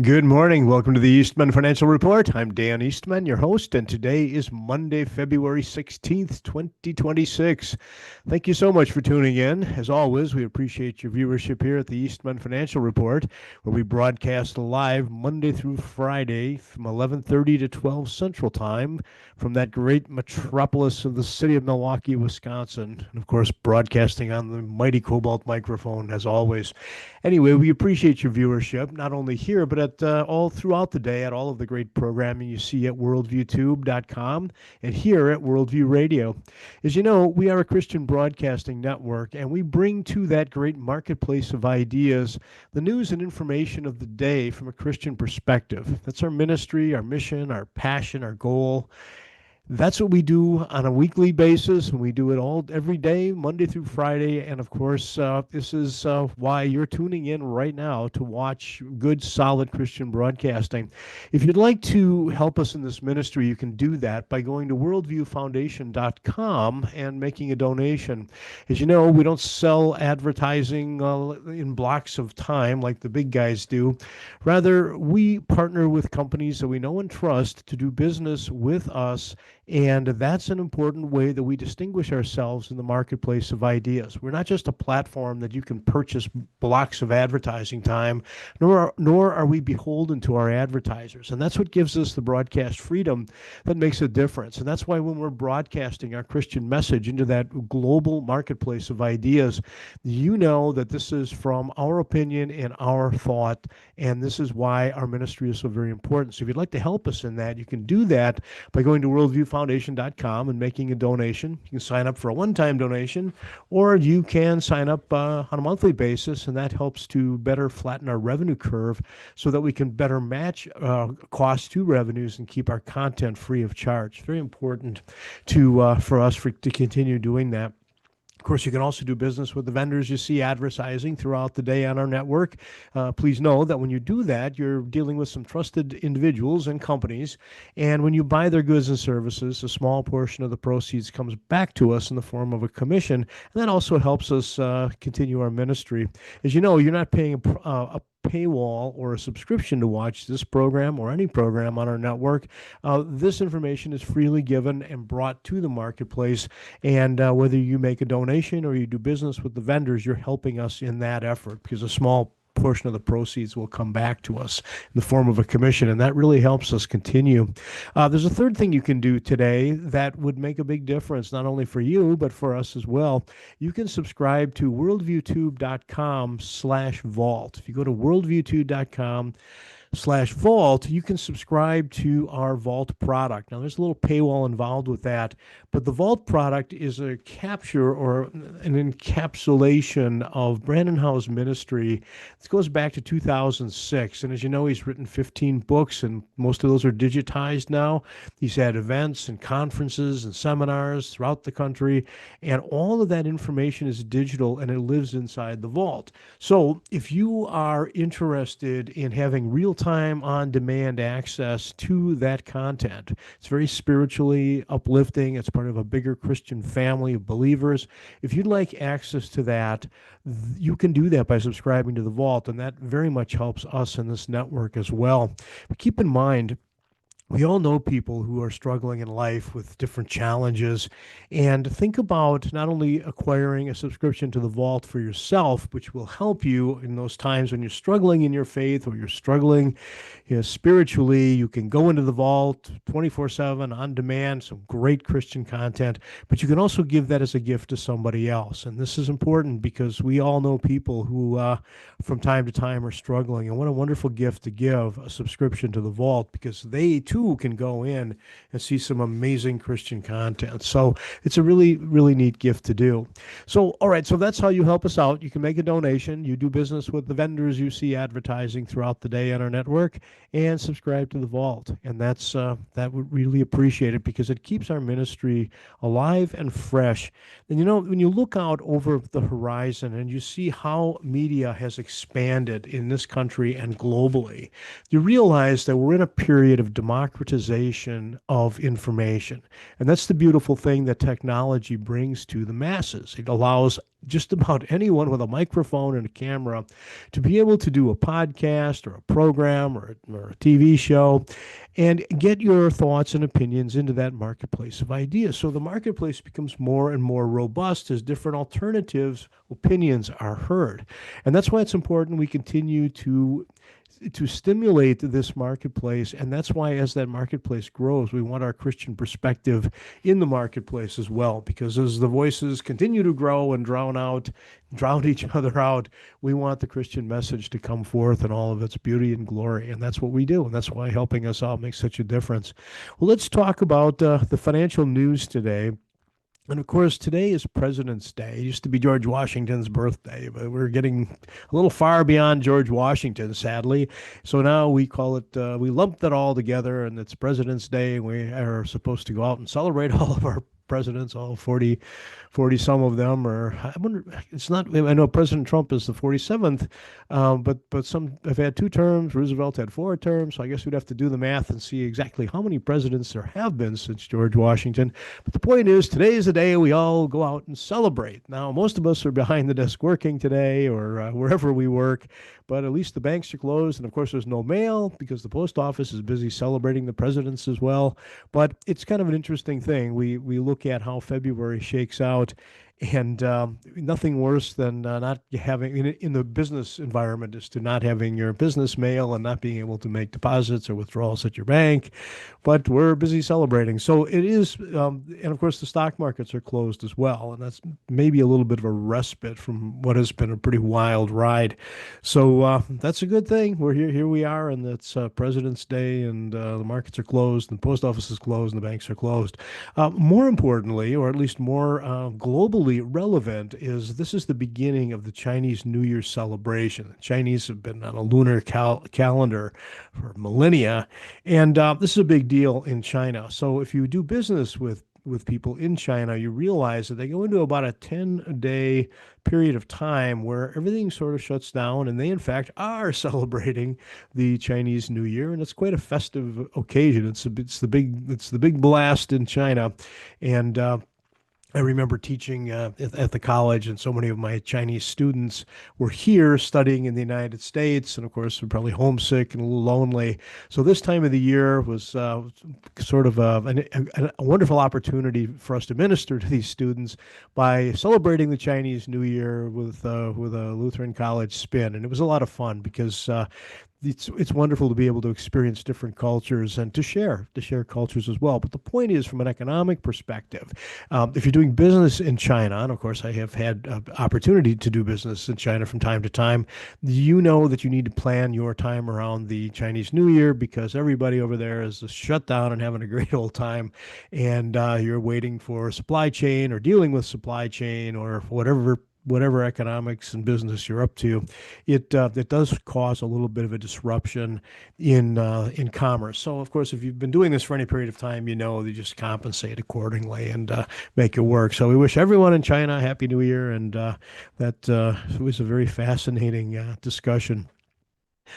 Good morning. Welcome to the Eastman Financial Report. I'm Dan Eastman, your host, and today is Monday, February 16th, 2026. Thank you so much for tuning in. As always, we appreciate your viewership here at the Eastman Financial Report, where we broadcast live Monday through Friday from 11:30 to 12 Central Time from that great metropolis of the city of Milwaukee, Wisconsin. And of course, broadcasting on the mighty Cobalt microphone as always. Anyway, we appreciate your viewership, not only here, but at all throughout the day at all of the great programming you see at worldviewtube.com and here at Worldview Radio. As you know, we are a Christian broadcasting network, and we bring to that great marketplace of ideas the news and information of the day from a Christian perspective. That's our ministry, our mission, our passion, our goal. That's what we do on a weekly basis, and we do it all every day, Monday through Friday. And of course, this is why you're tuning in right now to watch good, solid Christian broadcasting. If you'd like to help us in this ministry, you can do that by going to worldviewfoundation.com and making a donation. As you know, we don't sell advertising in blocks of time like the big guys do. Rather, we partner with companies that we know and trust to do business with us, and that's an important way that we distinguish ourselves in the marketplace of ideas. We're not just a platform that you can purchase blocks of advertising time, nor are we beholden to our advertisers. And that's what gives us the broadcast freedom that makes a difference. And that's why when we're broadcasting our Christian message into that global marketplace of ideas, you know that this is from our opinion and our thought. And this is why our ministry is so very important. So if you'd like to help us in that, you can do that by going to worldviewfoundation.com and making a donation. You can sign up for a one-time donation, or you can sign up on a monthly basis, and that helps to better flatten our revenue curve so that we can better match costs to revenues and keep our content free of charge. Very important for us to continue doing that. Of course, you can also do business with the vendors you see advertising throughout the day on our network. Please know that when you do that, you're dealing with some trusted individuals and companies. And when you buy their goods and services, a small portion of the proceeds comes back to us in the form of a commission. And that also helps us continue our ministry. As you know, you're not paying a paywall or a subscription to watch this program or any program on our network. This information is freely given and brought to the marketplace. And whether you make a donation or you do business with the vendors, you're helping us in that effort, because a small portion of the proceeds will come back to us in the form of a commission, and that really helps us continue. There's a third thing you can do today that would make a big difference, not only for you, but for us as well. You can subscribe to worldviewtube.com/vault. If you go to worldviewtube.com/vault, you can subscribe to our Vault product. Now, there's a little paywall involved with that, but the Vault product is a capture or an encapsulation of Brandon Howe's ministry. This goes back to 2006, and as you know, he's written 15 books, and most of those are digitized now. He's had events and conferences and seminars throughout the country, and all of that information is digital, and it lives inside the Vault. So if you are interested in having real-time on-demand access to that content, it's very spiritually uplifting. It's part of a bigger Christian family of believers. If you'd like access to that, you can do that by subscribing to the Vault, and that very much helps us in this network as well. But keep in mind, we all know people who are struggling in life with different challenges, and think about not only acquiring a subscription to the Vault for yourself, which will help you in those times when you're struggling in your faith or you're struggling spiritually. You can go into the Vault 24/7 on demand, some great Christian content, but you can also give that as a gift to somebody else. And this is important because we all know people who from time to time are struggling, and what a wonderful gift to give a subscription to the Vault, because they too can go in and see some amazing Christian content. So it's a really, really neat gift to do. So, all right, so that's how you help us out. You can make a donation. You do business with the vendors you see advertising throughout the day on our network, and subscribe to the Vault. And that would really appreciate it, because it keeps our ministry alive and fresh. And you know, when you look out over the horizon and you see how media has expanded in this country and globally, you realize that we're in a period of democracy democratization of information. And that's the beautiful thing that technology brings to the masses. It allows just about anyone with a microphone and a camera to be able to do a podcast or a program or a TV show and get your thoughts and opinions into that marketplace of ideas. So the marketplace becomes more and more robust as different alternatives, opinions are heard. And that's why it's important we continue to stimulate this marketplace. And that's why as that marketplace grows, we want our Christian perspective in the marketplace as well, because as the voices continue to grow and drown each other out, we want the Christian message to come forth in all of its beauty and glory. And that's what we do. And that's why helping us out makes such a difference. Well, let's talk about the financial news today. And of course, today is President's Day. It used to be George Washington's birthday, but we're getting a little far beyond George Washington, sadly. So now we call it, we lumped it all together, and it's President's Day. And we are supposed to go out and celebrate all of our presidents, all 40 some of them, or I wonder, it's not, I know President Trump is the 47th, but some have had 2 terms, Roosevelt had 4 terms, so I guess we'd have to do the math and see exactly how many presidents there have been since George Washington. But the point is, today is the day we all go out and celebrate. Now, most of us are behind the desk working today or wherever we work, but at least the banks are closed, and of course there's no mail because the post office is busy celebrating the presidents as well. But it's kind of an interesting thing. We look at how February shakes out, and nothing worse than not having, in the business environment, is to not having your business mail and not being able to make deposits or withdrawals at your bank. But we're busy celebrating. So it is, and of course the stock markets are closed as well. And that's maybe a little bit of a respite from what has been a pretty wild ride. So that's a good thing. We're here we are, and it's President's Day, and the markets are closed, and the post office is closed, and the banks are closed. More importantly, or at least more globally relevant, is this is the beginning of the Chinese New Year celebration. The Chinese have been on a lunar calendar for millennia, and this is a big deal in China. So if you do business with people in China, you realize that they go into about a 10-day period of time where everything sort of shuts down, and they in fact are celebrating the Chinese New Year, and it's quite a festive occasion. It's the big blast in China, and I remember teaching at the college, and so many of my Chinese students were here studying in the United States, and of course, were probably homesick and a little lonely. So this time of the year was sort of a wonderful opportunity for us to minister to these students by celebrating the Chinese New Year with a Lutheran college spin, and it was a lot of fun because it's wonderful to be able to experience different cultures and to share cultures as well. But the point is, from an economic perspective, if you're doing business in China, and of course I have had opportunity to do business in China from time to time, you know that you need to plan your time around the Chinese New Year, because everybody over there is just shut down and having a great old time, and you're waiting for supply chain or dealing with supply chain or whatever economics and business you're up to. It does cause a little bit of a disruption in commerce. So of course, if you've been doing this for any period of time, you know, you just compensate accordingly and make it work. So we wish everyone in China a Happy New Year, and that was a very fascinating discussion.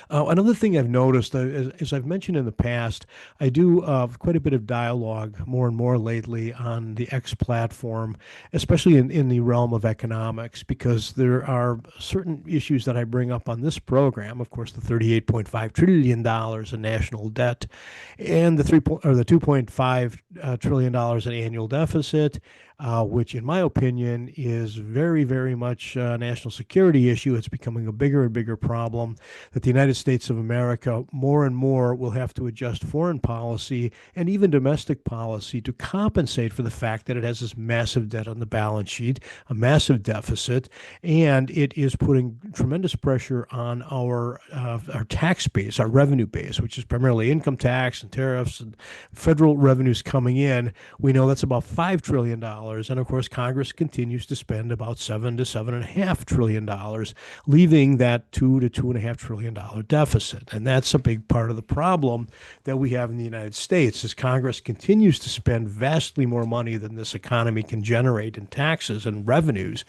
Another thing I've noticed, as I've mentioned in the past, I do quite a bit of dialogue more and more lately on the X platform, especially in the realm of economics, because there are certain issues that I bring up on this program. Of course, the $38.5 trillion in national debt, and the $2.5 trillion in annual deficit, which in my opinion is very, very much a national security issue. It's becoming a bigger and bigger problem that the United States of America more and more will have to adjust foreign policy and even domestic policy to compensate for the fact that it has this massive debt on the balance sheet, a massive deficit, and it is putting tremendous pressure on our tax base, our revenue base, which is primarily income tax and tariffs and federal revenues coming in. We know that's about $5 trillion And of course, Congress continues to spend about $7 to $7.5 trillion, leaving that $2 to $2.5 trillion deficit. And that's a big part of the problem that we have in the United States as Congress continues to spend vastly more money than this economy can generate in taxes and revenues.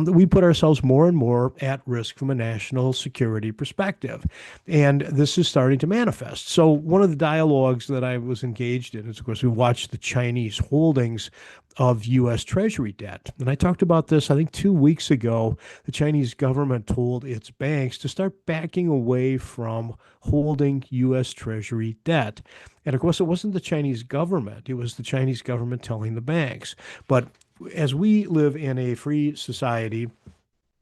We put ourselves more and more at risk from a national security perspective. And this is starting to manifest. So one of the dialogues that I was engaged in is, of course, we watched the Chinese holdings of U.S. Treasury debt. And I talked about this, I think, 2 weeks ago. The Chinese government told its banks to start backing away from holding U.S. Treasury debt. And of course, it wasn't the Chinese government. It was the Chinese government telling the banks. But as we live in a free society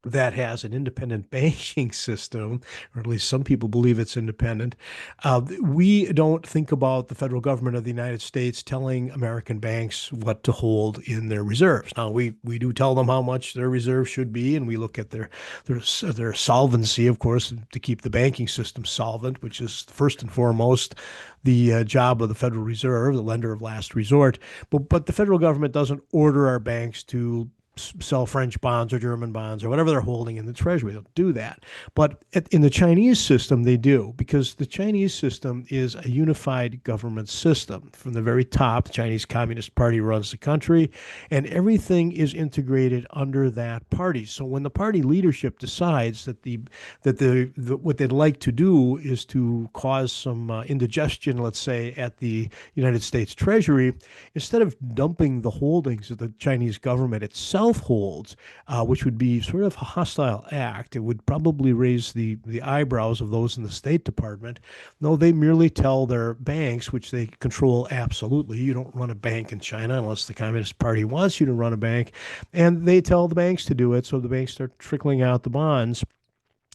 that has an independent banking system, or at least some people believe it's independent, we don't think about the federal government of the United States telling American banks what to hold in their reserves. Now, we do tell them how much their reserves should be, and we look at their solvency, of course, to keep the banking system solvent, which is first and foremost the job of the Federal Reserve, the lender of last resort. But the federal government doesn't order our banks to sell French bonds or German bonds or whatever they're holding in the Treasury. They'll do that. But in the Chinese system, they do, because the Chinese system is a unified government system. From the very top, the Chinese Communist Party runs the country, and everything is integrated under that party. So when the party leadership decides that what they'd like to do is to cause some indigestion, let's say, at the United States Treasury, instead of dumping the holdings that the Chinese government itself holds, which would be sort of a hostile act. It would probably raise the eyebrows of those in the State Department. No, they merely tell their banks, which they control absolutely. You don't run a bank in China unless the Communist Party wants you to run a bank. And they tell the banks to do it, so the banks start trickling out the bonds.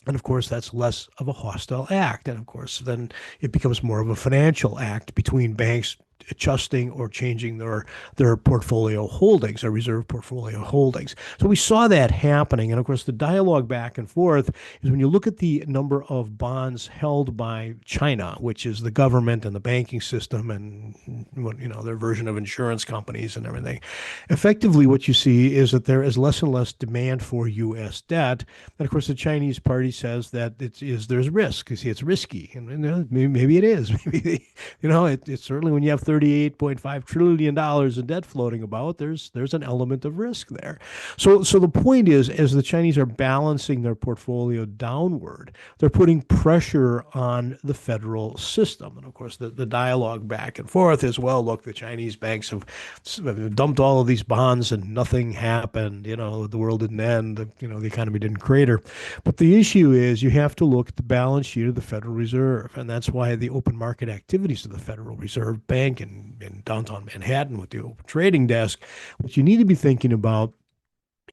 And of course, that's less of a hostile act. And of course, then it becomes more of a financial act between banks adjusting or changing their portfolio holdings, their reserve portfolio holdings. So we saw that happening. And of course, the dialogue back and forth is when you look at the number of bonds held by China, which is the government and the banking system and their version of insurance companies and everything. Effectively, what you see is that there is less and less demand for U.S. debt. And of course, the Chinese party says that there's risk. You see, it's risky. And maybe it is. Maybe it's certainly when you have $38.5 trillion in debt floating about, there's an element of risk there. So the point is, as the Chinese are balancing their portfolio downward, they're putting pressure on the federal system. And of course, the dialogue back and forth is, well, look, the Chinese banks have dumped all of these bonds and nothing happened. The world didn't end. The economy didn't crater. But the issue is you have to look at the balance sheet of the Federal Reserve. And that's why the open market activities of the Federal Reserve Bank in downtown Manhattan with the open trading desk, what you need to be thinking about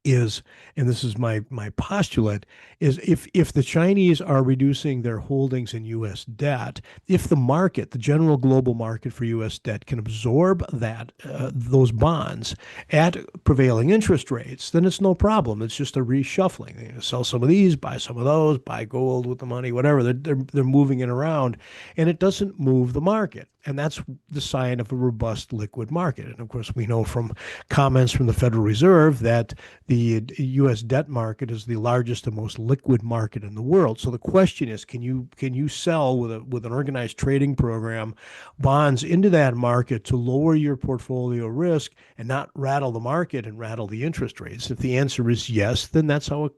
is, and this is my postulate, is if the Chinese are reducing their holdings in U.S. debt, if the market, the general global market for U.S. debt can absorb those bonds at prevailing interest rates, then it's no problem. It's just a reshuffling. Sell some of these, buy some of those, buy gold with the money, whatever. They're moving it around, and it doesn't move the market. And that's the sign of a robust liquid market. And of course, we know from comments from the Federal Reserve that the U.S. debt market is the largest and most liquid market in the world. So the question is, can you sell with an organized trading program bonds into that market to lower your portfolio risk and not rattle the market and rattle the interest rates? If the answer is yes, then that's how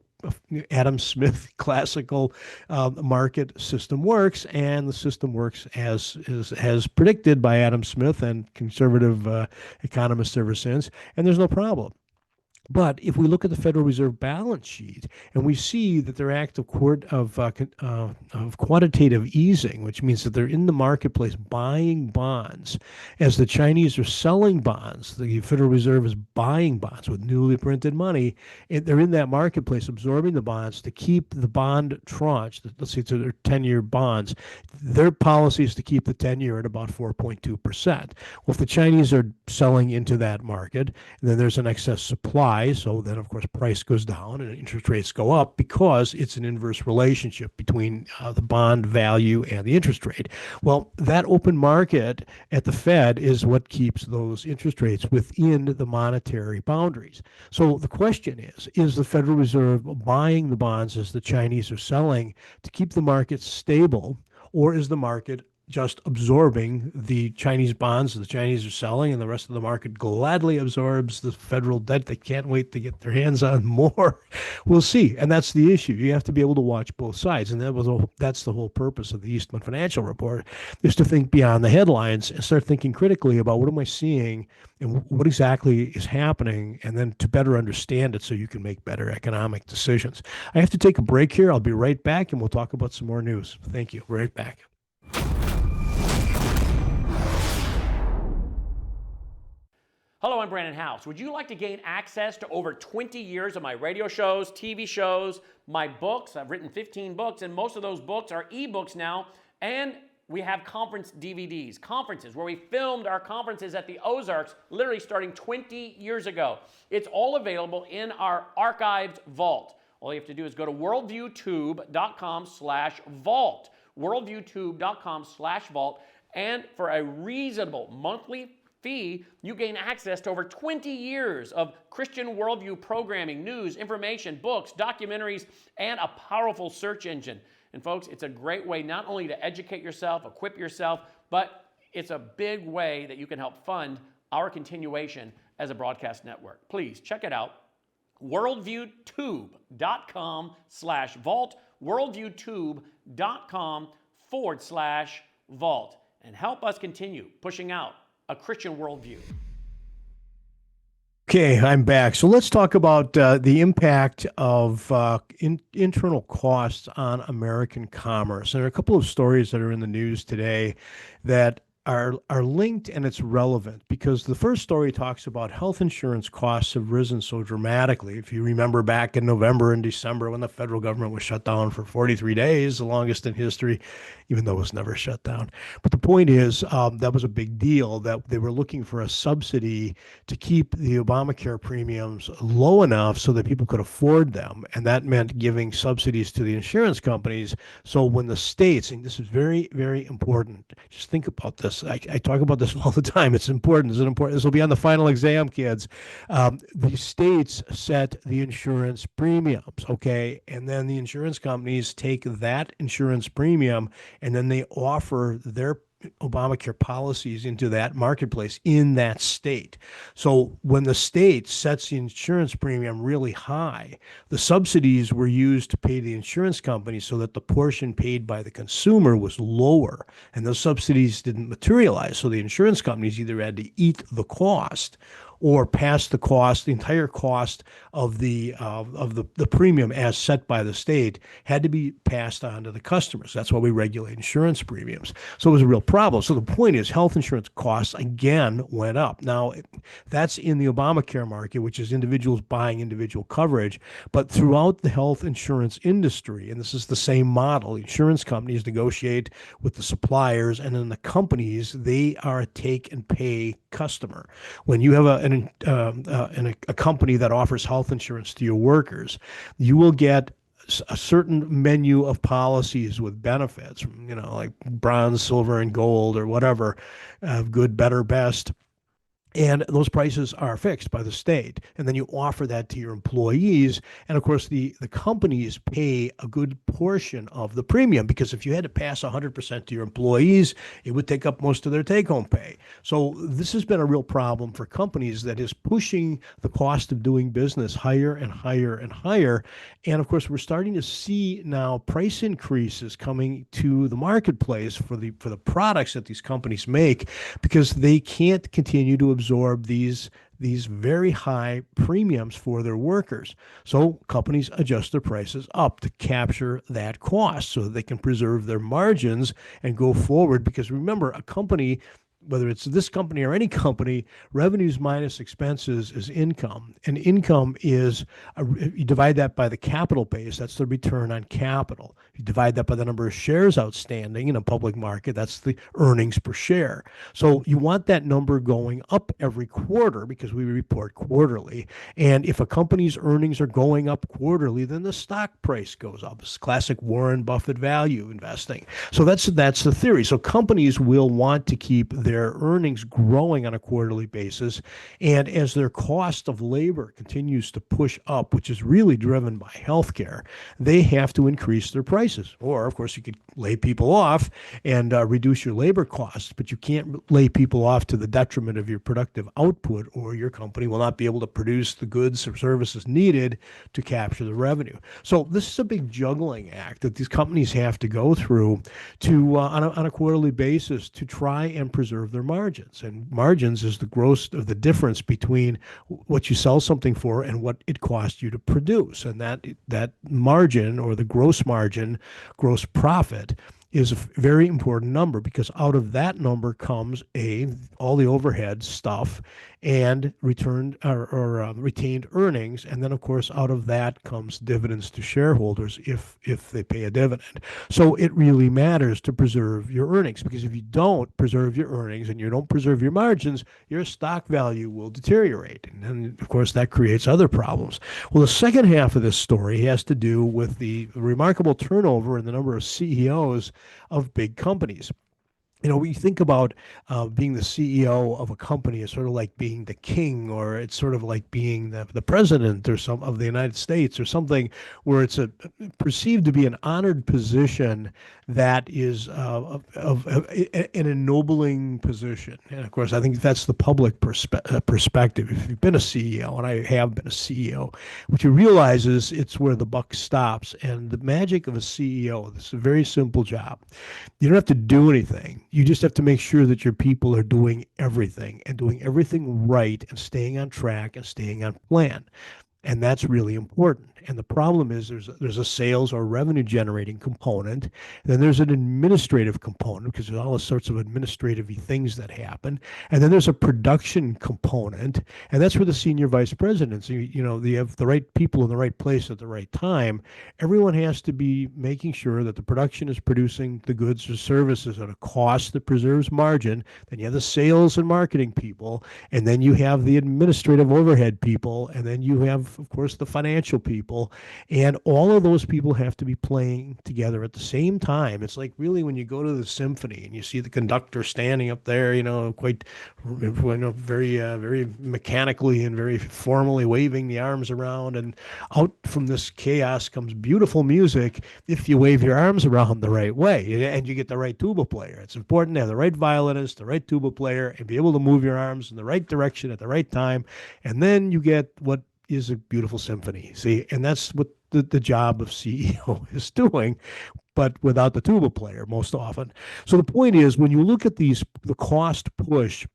Adam Smith classical market system works, and the system works as predicted by Adam Smith and conservative economists ever since, and there's no problem. But if we look at the Federal Reserve balance sheet and we see that their act of quantitative easing, which means that they're in the marketplace buying bonds, as the Chinese are selling bonds, the Federal Reserve is buying bonds with newly printed money, and they're in that marketplace absorbing the bonds to keep the bond tranche, let's say to their 10-year bonds. Their policy is to keep the 10-year at about 4.2%. Well, if the Chinese are selling into that market, and then there's an excess supply, high. So then, of course, price goes down and interest rates go up because it's an inverse relationship between the bond value and the interest rate. Well, that open market at the Fed is what keeps those interest rates within the monetary boundaries. So the question is the Federal Reserve buying the bonds as the Chinese are selling to keep the market stable, or is the market just absorbing the Chinese bonds that the Chinese are selling, and the rest of the market gladly absorbs the federal debt? They can't wait to get their hands on more. We'll see. And that's the issue. You have to be able to watch both sides. And that's the whole purpose of the Eastman Financial Report, is to think beyond the headlines and start thinking critically about what am I seeing and what exactly is happening, and then to better understand it so you can make better economic decisions. I have to take a break here. I'll be right back, and we'll talk about some more news. Thank you. Right back. Hello, I'm Brandon House. Would you like to gain access to over 20 years of my radio shows, TV shows, my books? I've written 15 books, and most of those books are ebooks now, and we have conference DVDs, conferences where we filmed our conferences at the Ozarks, literally starting 20 years ago. It's all available in our archived vault. All you have to do is go to worldviewtube.com/vault, worldviewtube.com/vault, and for a reasonable monthly fee, you gain access to over 20 years of Christian worldview programming, news, information, books, documentaries, and a powerful search engine. And folks, it's a great way not only to educate yourself, equip yourself, but it's a big way that you can help fund our continuation as a broadcast network. Please check it out. worldviewtube.com/vault, worldviewtube.com/vault, and help us continue pushing out a Christian worldview. Okay, I'm back. So let's talk about the impact of internal costs on American commerce. And there are a couple of stories that are in the news today that are linked, and it's relevant because the first story talks about health insurance costs have risen so dramatically. If you remember back in November and December when the federal government was shut down for 43 days, the longest in history, even though it was never shut down. But the point is that was a big deal, that they were looking for a subsidy to keep the Obamacare premiums low enough so that people could afford them. And that meant giving subsidies to the insurance companies. So when the states, and this is very, very important, just think about this. I talk about this all the time. It's important. It's important. This will be on the final exam, kids. The states set the insurance premiums, okay? And then the insurance companies take that insurance premium and then they offer their Obamacare policies into that marketplace in that state. So when the state sets the insurance premium really high, the subsidies were used to pay the insurance companies so that the portion paid by the consumer was lower, and those subsidies didn't materialize. So the insurance companies either had to eat the cost or pass the cost, the entire cost of the premium as set by the state had to be passed on to the customers. That's why we regulate insurance premiums. So it was a real problem. So the point is, health insurance costs again went up. Now, that's in the Obamacare market, which is individuals buying individual coverage. But throughout the health insurance industry, and this is the same model, insurance companies negotiate with the suppliers, and then the companies, they are a take and pay customer. When you have a company that offers health insurance to your workers, you will get a certain menu of policies with benefits, like bronze, silver, and gold, or whatever, good, better, best. And those prices are fixed by the state. And then you offer that to your employees. And of course, the companies pay a good portion of the premium, because if you had to pass 100% to your employees, it would take up most of their take-home pay. So this has been a real problem for companies that is pushing the cost of doing business higher and higher and higher. And of course, we're starting to see now price increases coming to the marketplace for the products that these companies make, because they can't continue to absorb these very high premiums for their workers. So companies adjust their prices up to capture that cost so that they can preserve their margins and go forward. Because remember, a company whether it's this company or any company, revenues minus expenses is income. And income is, you divide that by the capital base, that's the return on capital. You divide that by the number of shares outstanding in a public market, that's the earnings per share. So you want that number going up every quarter because we report quarterly. And if a company's earnings are going up quarterly, then the stock price goes up. It's classic Warren Buffett value investing. So that's the theory. So companies will want to keep their earnings growing on a quarterly basis. And as their cost of labor continues to push up, which is really driven by healthcare, they have to increase their prices. Or, of course, you could lay people off and reduce your labor costs, but you can't lay people off to the detriment of your productive output, or your company will not be able to produce the goods or services needed to capture the revenue. So this is a big juggling act that these companies have to go through to on a quarterly basis to try and preserve their margins. And margins is the gross of the difference between what you sell something for and what it costs you to produce. And that margin, or the gross margin, gross profit, is a very important number, because out of that number comes all the overhead stuff and retained earnings, and then of course out of that comes dividends to shareholders if they pay a dividend. So it really matters to preserve your earnings, because if you don't preserve your earnings and you don't preserve your margins, your stock value will deteriorate, and then of course that creates other problems. Well, the second half of this story has to do with the remarkable turnover in the number of CEOs of big companies. When you think about being the CEO of a company, it's sort of like being the king, or it's sort of like being the president or some of the United States, or something where it's perceived to be an honored position that is an ennobling position. And of course, I think that's the public perspective. If you've been a CEO, and I have been a CEO, what you realize is it's where the buck stops. And the magic of a CEO, this is a very simple job. You don't have to do anything. You just have to make sure that your people are doing everything, and doing everything right, and staying on track, and staying on plan. And that's really important. And the problem is there's a sales or revenue generating component. Then there's an administrative component, because there's all sorts of administrative things that happen. And then there's a production component. And that's where the senior vice presidents, you have the right people in the right place at the right time. Everyone has to be making sure that the production is producing the goods or services at a cost that preserves margin. Then you have the sales and marketing people. And then you have the administrative overhead people. And then you have, of course, the financial people. And all of those people have to be playing together at the same time. It's like really when you go to the symphony and you see the conductor standing up there, quite very very mechanically and very formally waving the arms around, and out from this chaos comes beautiful music if you wave your arms around the right way and you get the right tuba player. It's important to have the right violinist, the right tuba player, and be able to move your arms in the right direction at the right time, and then you get what is a beautiful symphony. See, and that's what the job of CEO is doing, but without the tuba player most often. So the point is, when you look at the cost push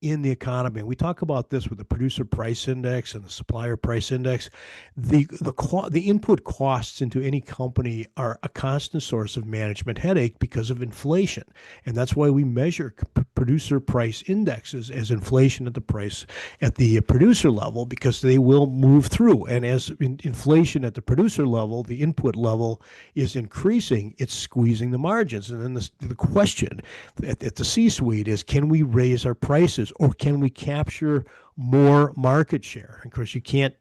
in the economy, and we talk about this with the producer price index and the supplier price index, the input costs into any company are a constant source of management headache because of inflation. And that's why we measure producer price indexes as inflation at the producer level, because they will move through. And as inflation at the producer level, the input level is increasing, it's squeezing the margins. And then the question at the C-suite is, can we raise our prices, or can we capture more market share? And of course, you can't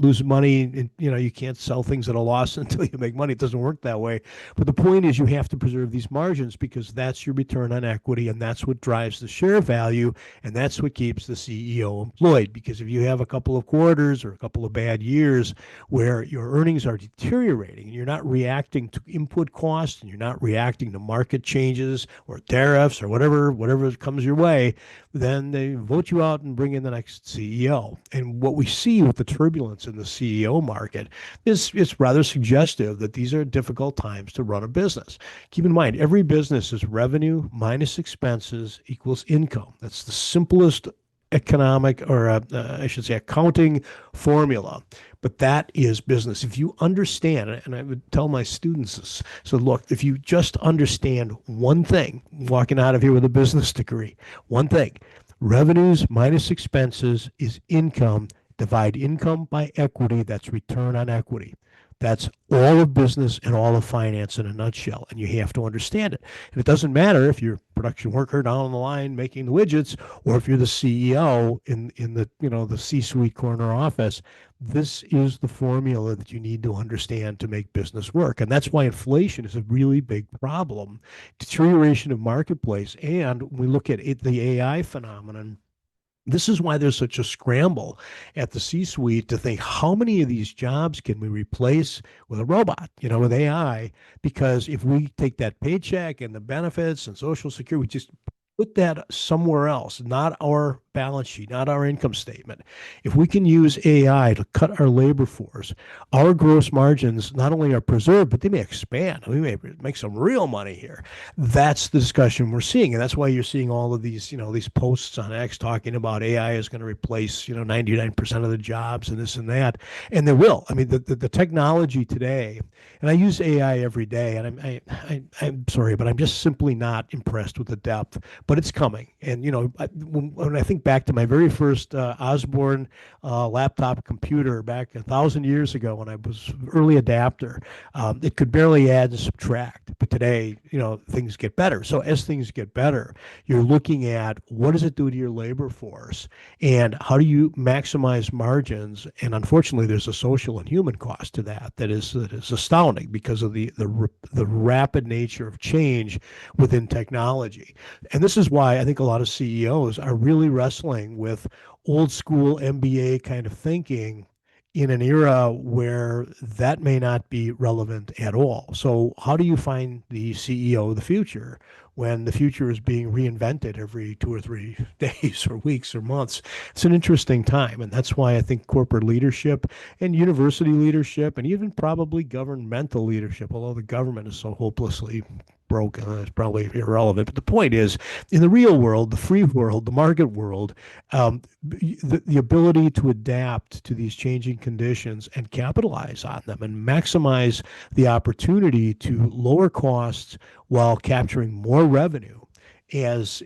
lose money, and you can't sell things at a loss until you make money. It doesn't work that way. But the point is, you have to preserve these margins, because that's your return on equity, and that's what drives the share value, and that's what keeps the CEO employed. Because if you have a couple of quarters or a couple of bad years where your earnings are deteriorating, and you're not reacting to input costs, and you're not reacting to market changes or tariffs or whatever comes your way, then they vote you out and bring in the next CEO. And what we see with the turbulence in the CEO market is it's rather suggestive that these are difficult times to run a business. Keep in mind, every business is revenue minus expenses equals income. That's the simplest economic or I should say accounting formula, but that is business. If you understand, and I would tell my students this, so look, if you just understand one thing, walking out of here with a business degree, one thing, revenues minus expenses is income. Divide income by equity, that's return on equity. That's all of business and all of finance in a nutshell, and you have to understand it. And it doesn't matter if you're a production worker down the line making the widgets, or if you're the CEO in the the C-suite corner office. This is the formula that you need to understand to make business work, and that's why inflation is a really big problem. Deterioration of marketplace, and when we look at it, the AI phenomenon. This is why there's such a scramble at the C-suite to think how many of these jobs can we replace with a robot, with AI? Because if we take that paycheck and the benefits and Social Security, we just put that somewhere else, not our balance sheet, not our income statement. If we can use AI to cut our labor force, our gross margins not only are preserved, but they may expand. We may make some real money here. That's the discussion we're seeing. And that's why you're seeing all of these, these posts on X talking about AI is going to replace, 99% of the jobs and this and that. And they will. I mean, the technology today, and I use AI every day, and I'm sorry, but I'm just simply not impressed with the depth, but it's coming. And, when I think back to my very first Osborne laptop computer back 1,000 years ago when I was early adapter, it could barely add and subtract. But today, things get better. So as things get better, you're looking at what does it do to your labor force and how do you maximize margins? And unfortunately, there's a social and human cost to that is astounding because of the rapid nature of change within technology. And this is why I think a lot of CEOs are really wrestling with old school MBA kind of thinking in an era where that may not be relevant at all. So how do you find the CEO of the future when the future is being reinvented every 2 or 3 days or weeks or months? It's an interesting time. And that's why I think corporate leadership and university leadership and even probably governmental leadership, although the government is so hopelessly broken, it's probably irrelevant. But the point is, in the real world, the free world, the market world, the ability to adapt to these changing conditions and capitalize on them and maximize the opportunity to lower costs while capturing more revenue is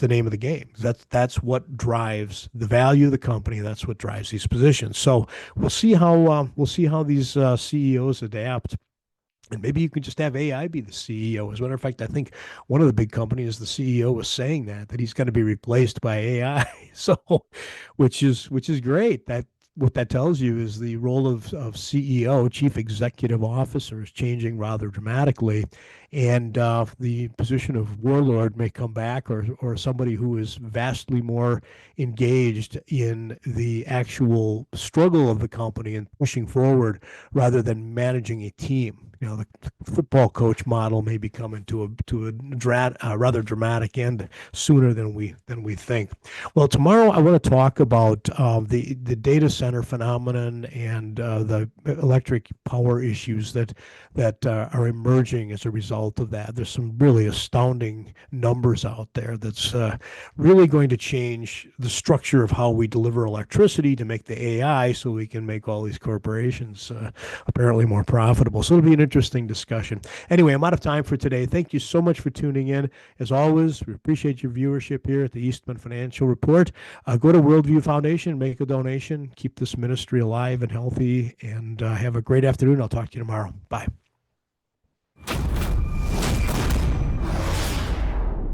the name of the game. That's what drives the value of the company. That's what drives these positions. So we'll see how these CEOs adapt. And maybe you can just have AI be the CEO. As a matter of fact, I think one of the big companies, the CEO was saying that he's going to be replaced by AI. So, which is great. That what that tells you is the role of CEO, Chief Executive Officer, is changing rather dramatically, and the position of warlord may come back, or somebody who is vastly more engaged in the actual struggle of the company and pushing forward rather than managing a team. The football coach model may be coming to a rather dramatic end sooner than we think. Well, tomorrow I want to talk about the data center phenomenon and the electric power issues that are emerging as a result of that. There's some really astounding numbers out there that's really going to change the structure of how we deliver electricity to make the AI so we can make all these corporations apparently more profitable. So it'll be an interesting discussion. Anyway, I'm out of time for today. Thank you so much for tuning in. As always, we appreciate your viewership here at the Eastman Financial Report. Go to Worldview Foundation, make a donation, keep this ministry alive and healthy, and have a great afternoon. I'll talk to you tomorrow. Bye.